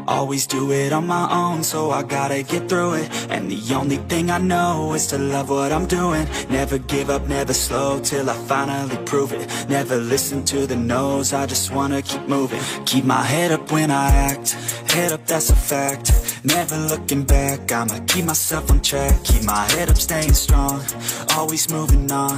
Always do it on my own, so I gotta get through it. And the only thing I know is to love what I'm doing. Never give up, never slow, till I finally prove it. Never listen to the no's, I just wanna keep moving. Keep my head up when I act, head up, that's a fact. Never looking back, I'ma keep myself on track. Keep my head up, staying strong, always moving on.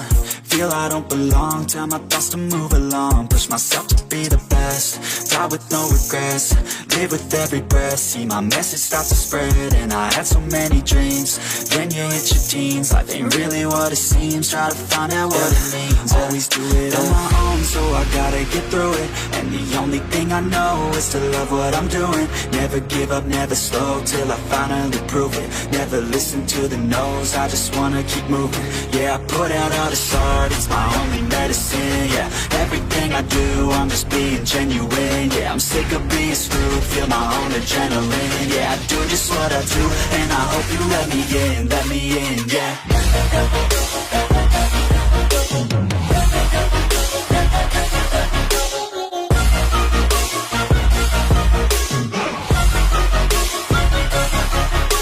Feel I don't belong, tell my thoughts to move along. Push myself to be the best, die with no regrets. Live with every breath, see my message start to spread. And I had so many dreams, then you hit your teens. Life ain't really what it seems, try to find out what it means. Always do it on my own, so I gotta get through it. And the only thing I know is to love what I'm doing. Never give up, never slow, till I finally prove it. Never listen to the no's, I just wanna keep moving. Yeah, I put out all this art, it's my only medicine. Yeah, everything I do, I'm just being genuine. Yeah, I'm sick of being screwed, feel my own adrenaline. Yeah, I do just what I do, and I hope you let me in, yeah.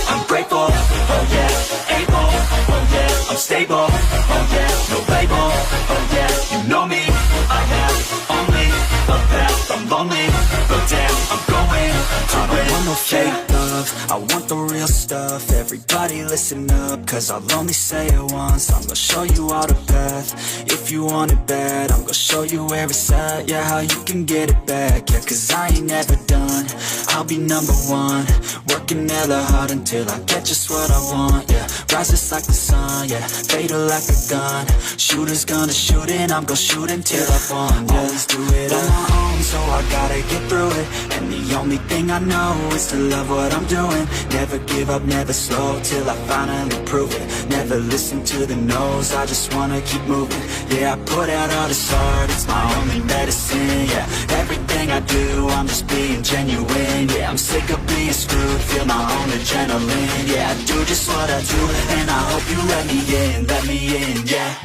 I'm grateful, oh yeah, able, oh yeah, I'm stable, oh yeah, no label, oh yeah, you know me, I have only a path, I'm lonely, but damn, I'm going to win. I don't want no fake love, I want the real stuff. Everybody listen up, cause I'll only say it once. I'm gonna show you all the path, if you want it bad. I'm gonna show you where it's at, yeah, how you can get it back. Yeah, cause I ain't never done, I'll be number one. Working hella hard until I get just what I want, yeah. Rises like the sun, yeah, fatal like a gun. Shooter's gonna shoot and I'm gonna shoot until I won, yeah. Always do it on my own, so I gotta get through it. And the only thing I know is to love what I'm doing. Never give up, never slow, till I finally prove it. Never listen to the no's, I just wanna keep moving. Yeah, I put out all this art, it's my only medicine. Yeah, everything I do, I'm just being genuine. Yeah, I'm sick of being screwed, feel my own adrenaline. Yeah, I do just what I do, and I hope you let me in, yeah.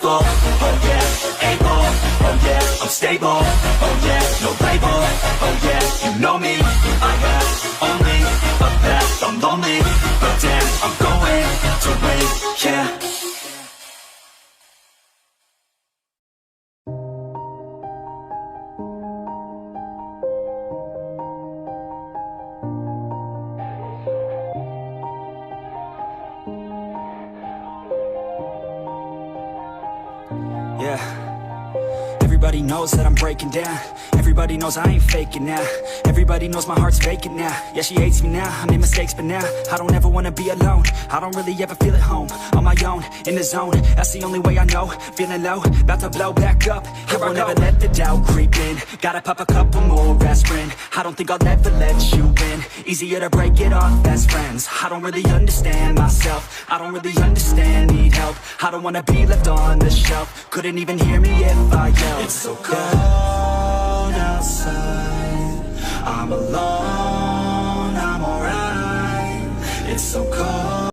Oh yeah, able, oh yeah, I'm stable, oh yeah, no label, oh yeah, you know me, I have only a path, I'm lonely, but damn, I'm going to win, yeah. Yeah, everybody knows that I'm breaking down. Everybody knows I ain't faking now. Everybody knows my heart's vacant now. Yeah, she hates me now, I made mistakes but now I don't ever wanna be alone. I don't really ever feel at home. On my own, in the zone, that's the only way I know. Feeling low, about to blow back up. Here I won't ever let the doubt creep in. Gotta pop a couple more aspirin. I don't think I'll ever let you in. Easier to break it off best friends. I don't really understand myself, I don't really understand, need help. I don't wanna be left on the shelf. Couldn't even hear me if I yelled. It's so cold outside, I'm alone